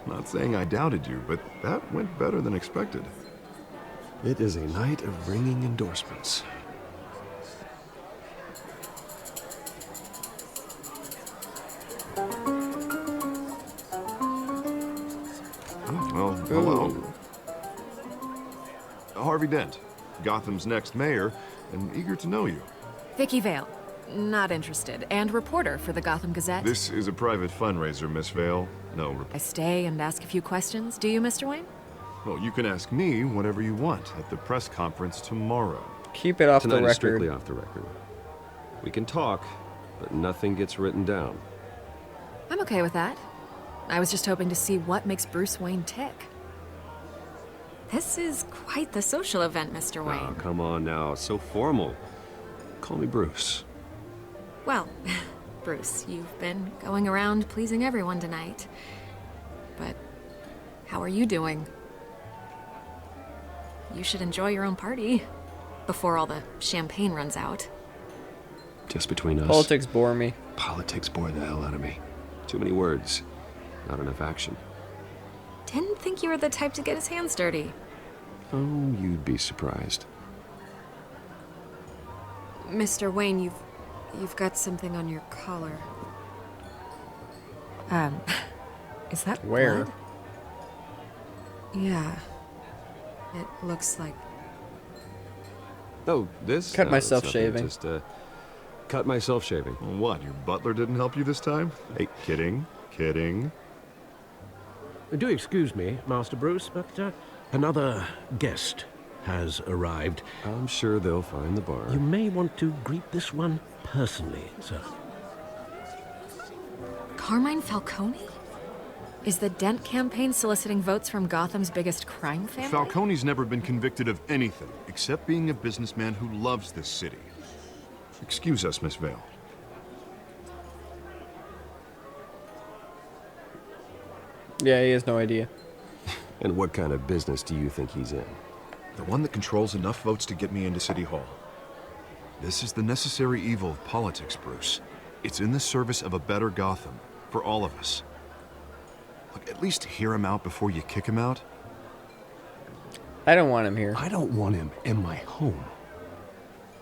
Not saying I doubted you, but that went better than expected. It is a night of ringing endorsements. Well, hello. Harvey Dent, Gotham's next mayor, and eager to know you. Vicky Vale. Not interested. And reporter for the Gotham Gazette. This is a private fundraiser, Miss Vale. No, I stay and ask a few questions. Do you, Mr. Wayne? well, you can ask me whatever you want at the press conference tomorrow. Keep it off the Tonight is record. strictly off the record. We can talk, but nothing gets written down. I'm okay with that. I was just hoping to see what makes Bruce Wayne tick. This is quite the social event, Mr. Oh, Wayne. come on now. It's so formal. Call me Bruce. Well, Bruce, you've been going around pleasing everyone tonight. But how are you doing? You should enjoy your own party before all the champagne runs out. Just between us. Politics bore me. Politics bore the hell out of me. Too many words. Not enough action. Didn't think you were the type to get his hands dirty. Oh, you'd be surprised. Mr. Wayne, you've got something on your collar. Is that Where? blood? Yeah. It looks like... Oh, this? Cut No, myself it's nothing. shaving. Just, cut myself shaving. What, your butler didn't help you this time? Hey, kidding, kidding. Do excuse me, Master Bruce, but another guest has arrived. I'm sure they'll find the bar. You may want to greet this one personally, sir. Carmine Falcone? Is the Dent campaign soliciting votes from Gotham's biggest crime family? Falcone's never been convicted of anything except being a businessman who loves this city. Excuse us, Miss Vale. Yeah, he has no idea. And what kind of business do you think he's in? The one that controls enough votes to get me into City Hall. This is the necessary evil of politics, Bruce. It's in the service of a better Gotham, for all of us. Look, at least hear him out before you kick him out. I don't want him here. I don't want him in my home.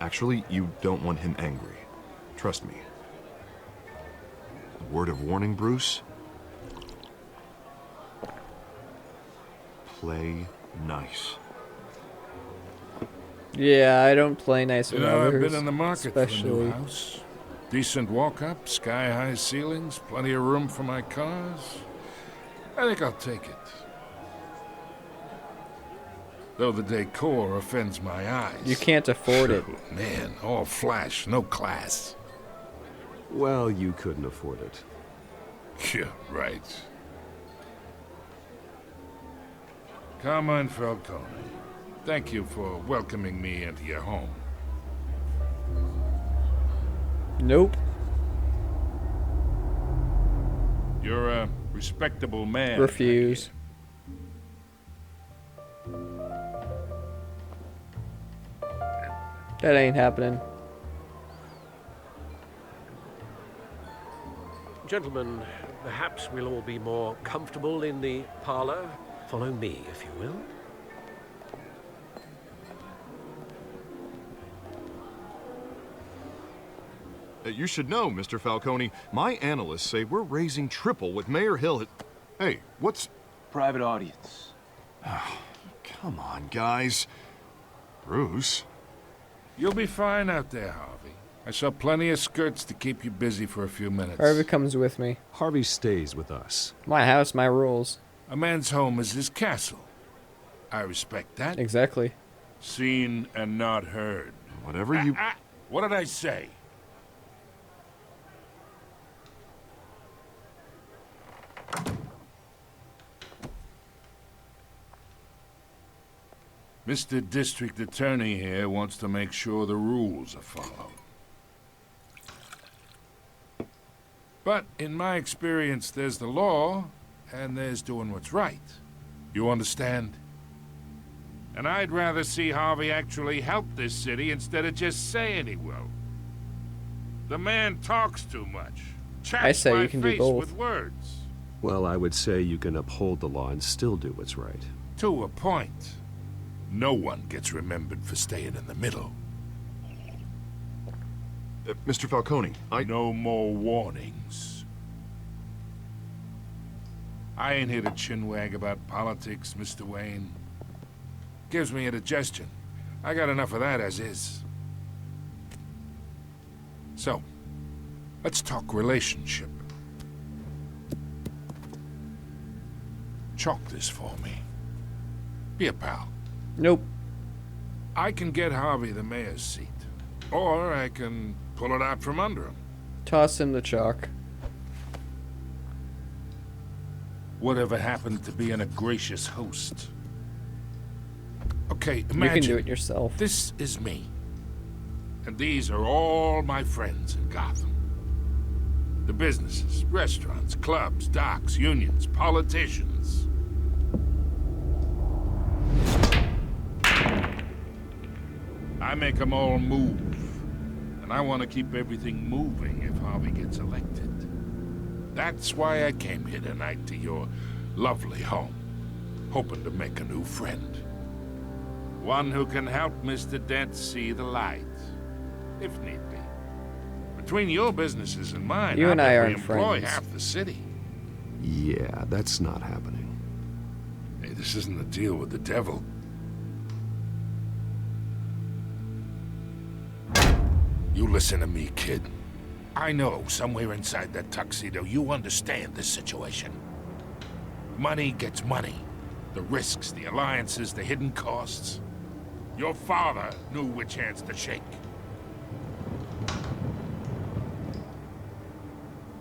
Actually, you don't want him angry. Trust me. A word of warning, Bruce. Play nice. Yeah, I don't play nice with You know, I've others. been in the market for a especially. new house. Decent walk-up, sky-high ceilings, plenty of room for my cars. I think I'll take it. Though the decor offends my eyes. You can't afford it. Man, all flash, no class. Well, you couldn't afford it. Yeah, right. Carmine Falcone, thank you for welcoming me into your home. Nope. You're a respectable man. Refuse. That ain't happening. Gentlemen, perhaps we'll all be more comfortable in the parlor. Follow me, if you will. You should know, Mr. Falcone, my analysts say we're raising triple with Mayor Hill. Hey, what's... Private audience. Come on, guys. Bruce? You'll be fine out there, Harvey. I saw plenty of skirts to keep you busy for a few minutes. Harvey comes with me. Harvey stays with us. My house, my rules. A man's home is his castle. I respect that. Exactly. Seen and not heard. Whatever you... What did I say? Mr. District Attorney here wants to make sure the rules are followed. But in my experience, there's the law, and there's doing what's right. You understand? And I'd rather see Harvey actually help this city instead of just saying he will. The man talks too much. I Chaps say my you can do face both. with words. Well, I would say you can uphold the law and still do what's right. To a point. No one gets remembered for staying in the middle. Mr. Falcone, No more warnings. I ain't here to chinwag about politics, Mr. Wayne. Gives me indigestion. I got enough of that as is. So, let's talk relationship. Chalk this for me. Be a pal. Nope. I can get Harvey the mayor's seat. Or I can pull it out from under him. Toss him the chalk. Whatever happened to being a gracious host? Okay, You imagine can do it yourself. this is me. And these are all my friends in Gotham. The businesses, restaurants, clubs, docks, unions, politicians. I make them all move. And I want to keep everything moving if Harvey gets elected. That's why I came here tonight to your lovely home, hoping to make a new friend. One who can help Mr. Dent see the light, if need be. Between your businesses and mine, You and I bet aren't we employ friends. half the city. Yeah, that's not happening. Hey, this isn't a deal with the devil. You listen to me, kid. I know somewhere inside that tuxedo you understand this situation. Money gets money. The risks, the alliances, the hidden costs. Your father knew which hands to shake.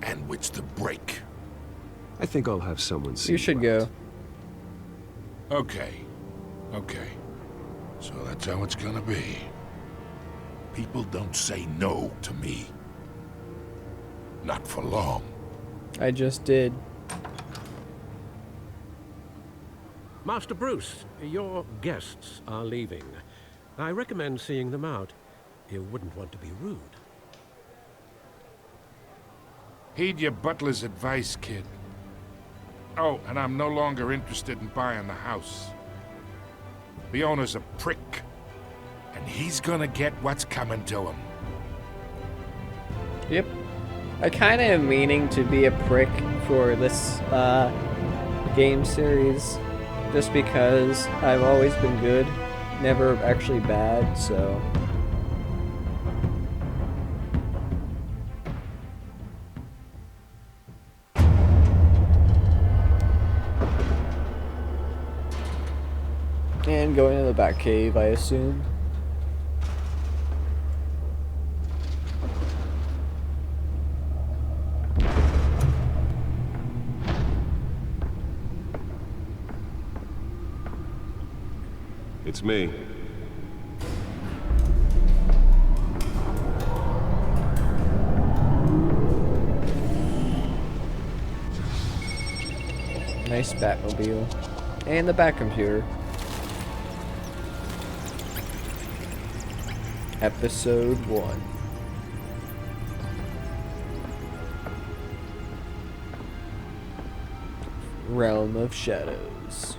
And which to break. I think I'll have someone see You should out. go. Okay. So that's how it's gonna be. People don't say no to me. Not for long. I just did. Master Bruce, your guests are leaving. I recommend seeing them out. You wouldn't want to be rude. Heed your butler's advice, kid. Oh, and I'm no longer interested in buying the house. The owner's a prick. And he's gonna get what's coming to him. Yep. I kind of am meaning to be a prick for this game series, just because I've always been good, never actually bad, so... And going to the back cave, I assume. It's me. Nice Batmobile. And the Bat computer. Episode 1. Realm of Shadows.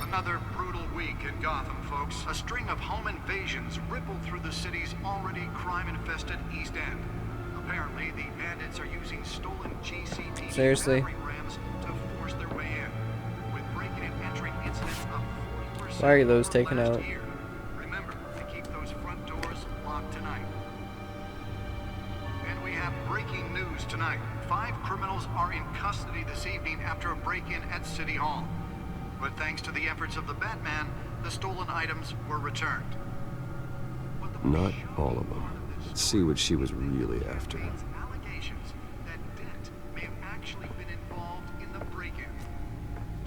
Another brutal week in Gotham, folks. A string of home invasions rippled through the city's already crime-infested East End. Apparently, the bandits are using stolen GCPD Seriously? battering rams to force their way in, with breaking and entering incidents of 40% Why are those over taken last out? year. Remember to keep those front doors locked tonight. And we have breaking news tonight. 5 criminals are in custody this evening after a break-in at City Hall. But thanks to the efforts of the Batman, the stolen items were returned. But the Not shocking all of them. part this Let's see what she was really after. contains allegations that Dent may have actually been involved in the break-in.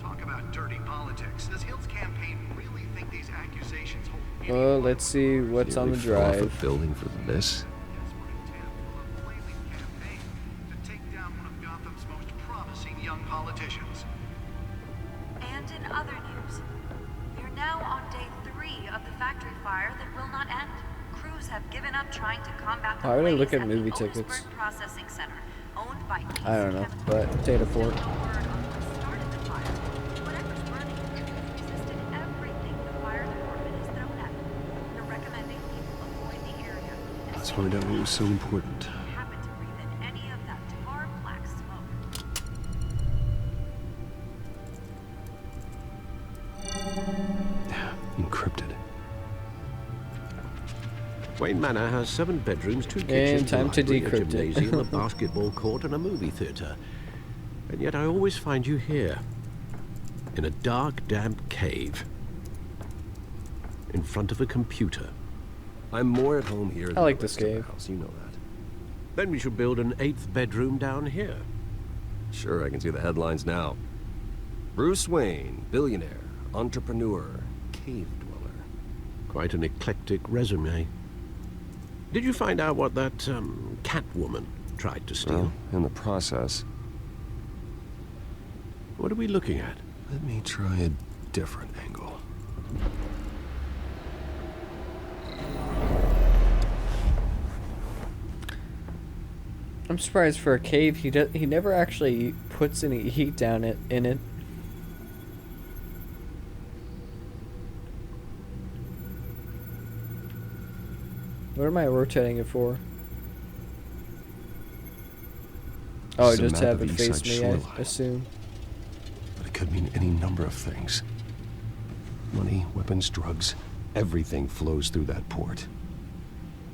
Talk about dirty politics. Does Hill's campaign really think these accusations hold any Well, water? let's see what's on the Nearly fell off a drive. building for this? Desperate intent of a flailing campaign to take down one of Gotham's most promising young politicians. And in other news, we're now on day 3 of the factory fire that will not end. Crews have given up trying to combat the Why would I look blaze at the movie Otisburg tickets? Processing Center, owned Vikings, I don't know, Kevin but Data Still Fort. no word on what started the fire. Whatever's burning has resisted everything the fire department has thrown at it. They're recommending people avoid the area. And Let's find out what was so important. happen to breathe in any of that tar black smoke. Encrypted. Wayne Manor has 7 bedrooms, 2 And kitchens, time a to library, a decrypt it. gymnasium, a basketball court, and a movie theater. And yet I always find you here, in a dark, damp cave, in front of a computer. I'm more at home here than I like the this rest of the cave. house, you know that. Then we should build an 8th bedroom down here. Sure, I can see the headlines now. Bruce Wayne, billionaire, entrepreneur, cave dweller. Quite an eclectic resume. Did you find out what that Catwoman tried to steal? Well, in the process, What are we looking at? let me try a different angle. I'm surprised for a cave he never actually puts any heat down in it. What am I rotating it for? Oh, This is a just to map have of it the East face Side me, I shoreline. assume. But it could mean any number of things. Money, weapons, drugs, everything flows through that port.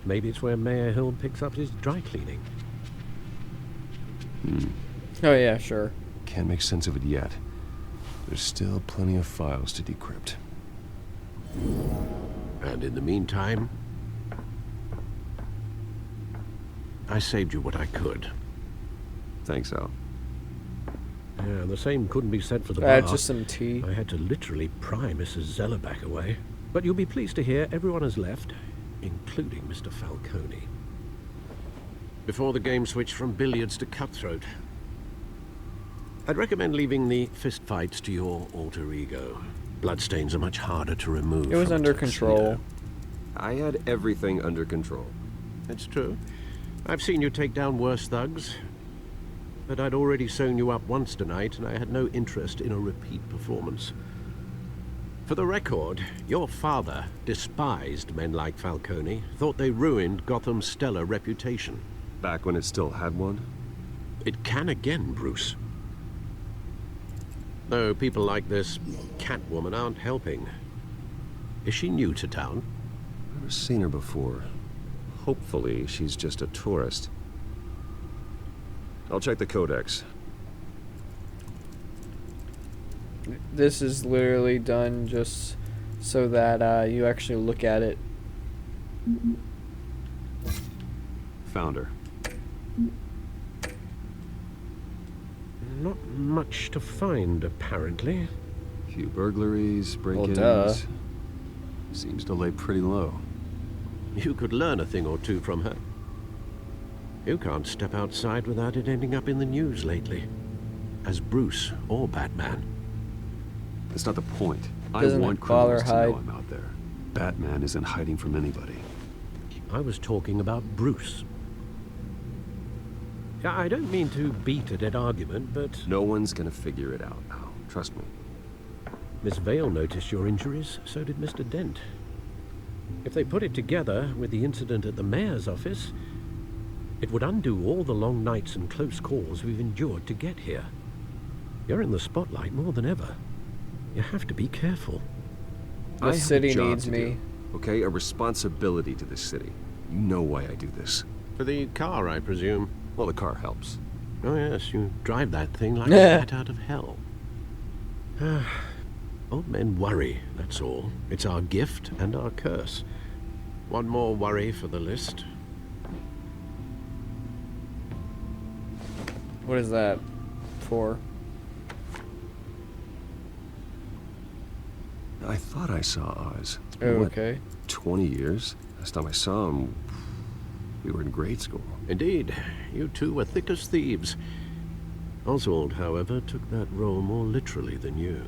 Maybe it's where Mayor Hill picks up his dry cleaning. Oh yeah, sure. Can't make sense of it yet. There's still plenty of files to decrypt. And in the meantime, I saved you what I could. Thanks, Al. Yeah, the same couldn't be said for the bar. Just some tea. I had to literally pry Mrs. Zeller back away. But you'll be pleased to hear everyone has left, including Mr. Falcone. Before the game switched from billiards to cutthroat. I'd recommend leaving the fistfights to your alter ego. Bloodstains are much harder to remove. It was from a under tuxedo. control. I had everything under control. It's true. I've seen you take down worse thugs. But I'd already sewn you up once tonight, and I had no interest in a repeat performance. For the record, your father despised men like Falcone, thought they ruined Gotham's stellar reputation. Back when it still had one? It can again, Bruce. Though people like this Catwoman aren't helping. Is she new to town? Never seen her before. Hopefully, she's just a tourist. I'll check the codex. This is literally done just so that you actually look at it. Found her. Not much to find, apparently. Few burglaries, break-ins. duh. Seems to lay pretty low. You could learn a thing or two from her. You can't step outside without it ending up in the news lately. As Bruce or Batman. That's not the point. Doesn't I want it bother criminals to know Hyde? I'm out there. Batman isn't hiding from anybody. I was talking about Bruce. I don't mean to beat a dead argument, but No one's gonna figure it out now. Trust me. Miss Vale noticed your injuries, so did Mr. Dent. If they put it together with the incident at the mayor's office, it would undo all the long nights and close calls we've endured to get here. You're in the spotlight more than ever. You have to be careful. The I have a city job needs to me. do, okay? A responsibility to this city. You know why I do this. For the car, I presume. Well, the car helps. Oh yes, you drive that thing like a bat out of hell. Old men worry, that's all. It's our gift and our curse. One more worry for the list. What is that for? I thought I saw Oz. It's Oh, been, what, okay. 20 years? Last time I saw him, we were in grade school. Indeed, you two were thick as thieves. Oswald, however, took that role more literally than you.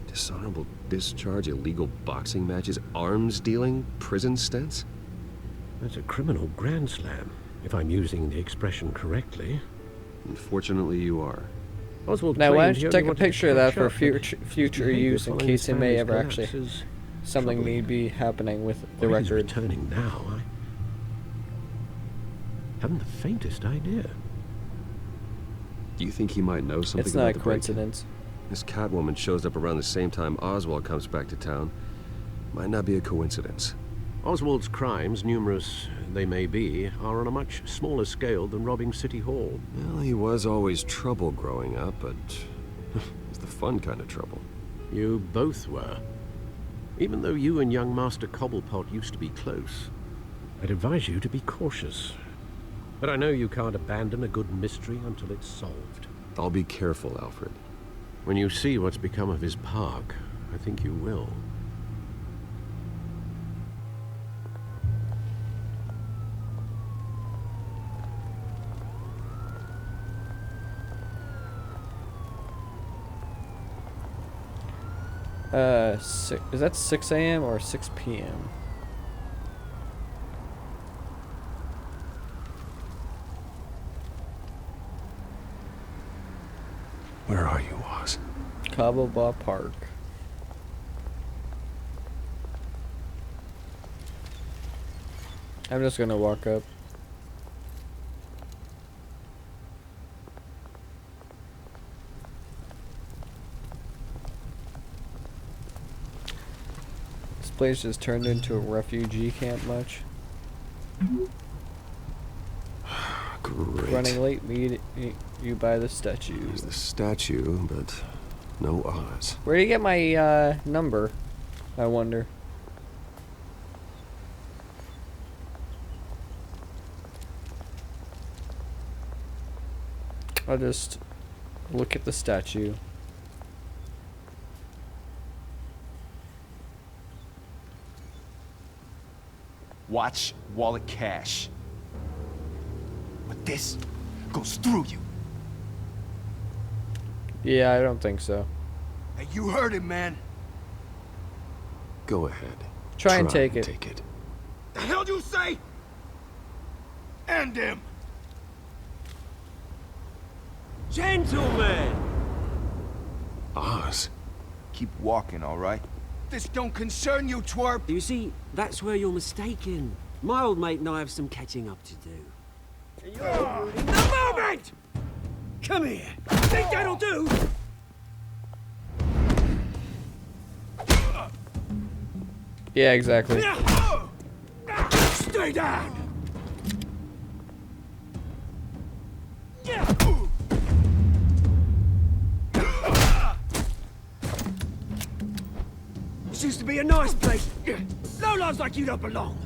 Dishonorable discharge, illegal boxing matches, arms dealing, prison stints? That's a criminal grand slam. if I'm using the expression correctly. Unfortunately, you are. Oswald Now, why claimed don't he you only take a wanted to picture of that catch for up, but future his behaviour use in following case his it may family's ever collapse actually is something troubling. may be happening with the Why he's record. returning now, I haven't the faintest idea. Do you think he might know something It's about not a the break-in? coincidence. This Catwoman shows up around the same time Oswald comes back to town. Might not be a coincidence. Oswald's crimes, numerous they may be, are on a much smaller scale than robbing City Hall. Well, he was always trouble growing up, but it's the fun kind of trouble. You both were. Even though you and young Master Cobblepot used to be close, I'd advise you to be cautious. But I know you can't abandon a good mystery until it's solved. I'll be careful, Alfred. When you see what's become of his park, I think you will. Is that 6 a.m. or 6 p.m.? Where are you, Oz? Cobblepot Park. I'm just gonna walk up. This place just turned into a refugee camp much. Great. Running late, meet you by the statue. There's the statue, but no Oz. Where do you get my number? I wonder. I'll just look at the statue. Watch wallet cash. But this goes through you. Yeah, I don't think so. Hey, you heard him, man. Go ahead. Try and take it. Take it. The hell you say? End him. Gentlemen! Oz. Keep walking, all right? This don't concern you, twerp. You see, that's where you're mistaken. My old mate and I have some catching up to do. The moment! Come here. Think that'll do? Yeah, exactly. Stay down! This used to be a nice place. Lowlifes like you don't belong.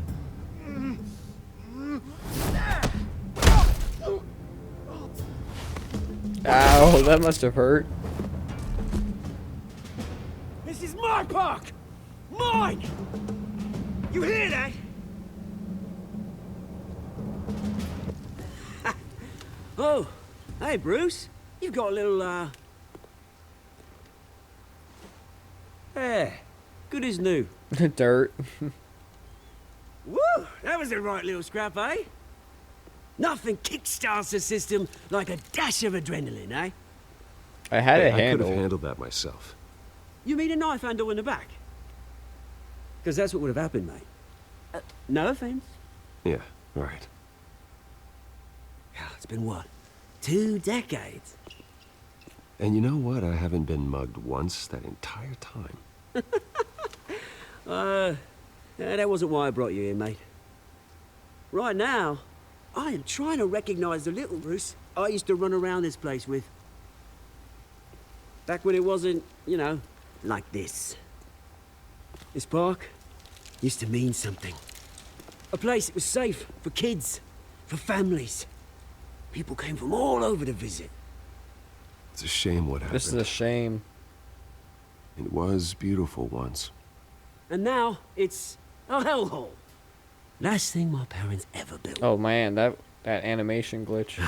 Ow, that must have hurt. This is my park! Mine! You hear that? Oh, hey Bruce. You've got a little, There. Good as new. Dirt. Woo! That was a right little scrap, eh? Nothing kickstarts the system like a dash of adrenaline, eh? I had Hey, a I could handle. have handled that myself. You mean a knife handle in the back? Because that's what would have happened, mate. No offense. Yeah, right. It's been what? 2 decades? And you know what? I haven't been mugged once that entire time. That wasn't why I brought you here, mate. Right now, I am trying to recognize the little Bruce I used to run around this place with. Back when it wasn't, you know, like this. This park used to mean something. A place that was safe for kids, for families. People came from all over to visit. It's a shame what happened. This is a shame. It was beautiful once. And now, it's a hellhole. Last thing my parents ever built. Oh man, that animation glitch.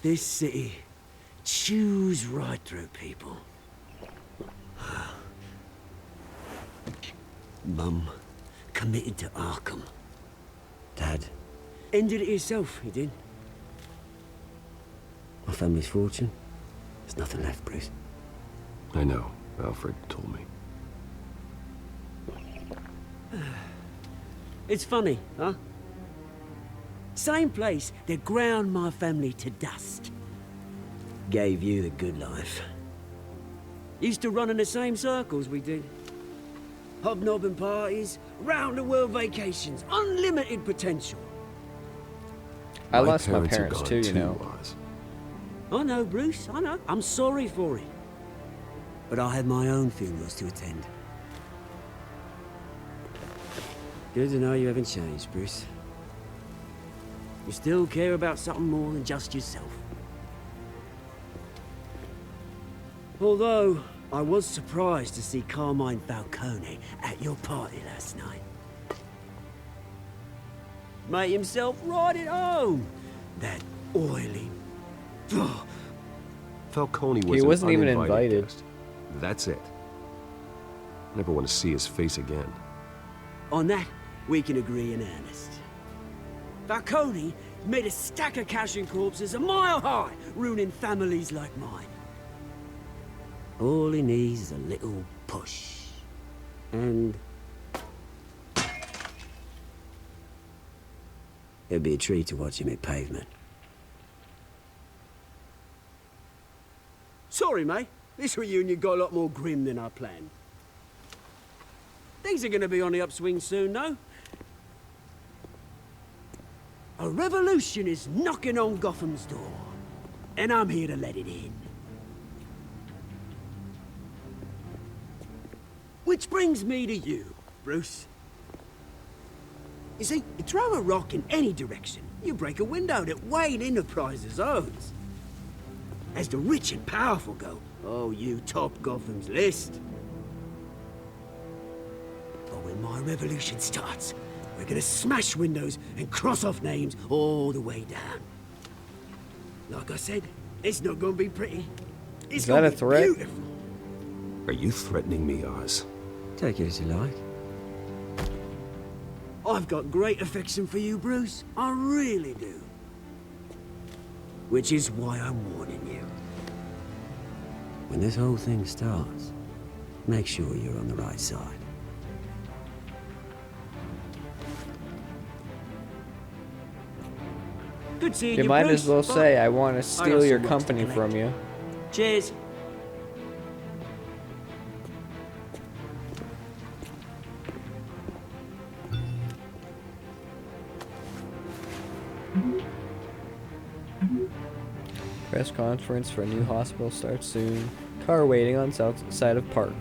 This city chews right through people. Mum committed to Arkham. Dad Ended it yourself, you did. My family's fortune. There's nothing left, Bruce. I know. Alfred told me. It's funny, huh? Same place that ground my family to dust. Gave you the good life. Used to run in the same circles we did. Hobnobbing parties, round-the-world vacations, unlimited potential. I lost my are parents gone too, you know. Oz. I know, Bruce, I know. I'm sorry for it. But I had my own funerals to attend. Good to know you haven't changed, Bruce. You still care about something more than just yourself. Although, I was surprised to see Carmine Falcone at your party last night. Made himself right at home. That oily... Falcone was He wasn't an even uninvited invited. guest. That's it. Never want to see his face again. On that, we can agree in earnest. Falcone made a stack of cash and corpses a mile high, ruining families like mine. All he needs is a little push. And... it'd be a treat to watch him hit pavement. Sorry, mate. This reunion got a lot more grim than I planned. Things are gonna be on the upswing soon, though. A revolution is knocking on Gotham's door, and I'm here to let it in. Which brings me to you, Bruce. You see, you throw a rock in any direction, you break a window that Wayne Enterprises owns. As the rich and powerful go, oh, you top Gotham's list. But when my revolution starts, we're gonna smash windows and cross off names all the way down. Like I said, it's not gonna be pretty. It's Is that gonna a be threat? beautiful. Are you threatening me, Oz? Take it as you like. I've got great affection for you, Bruce. I really do. Which is why I'm warning you. When this whole thing starts, make sure you're on the right side. Good seeing you, You might Bruce, as well but say, I want to I got steal some your work to company collect. from you. Cheers. Press conference for a new hospital starts soon. Car waiting on south side of park.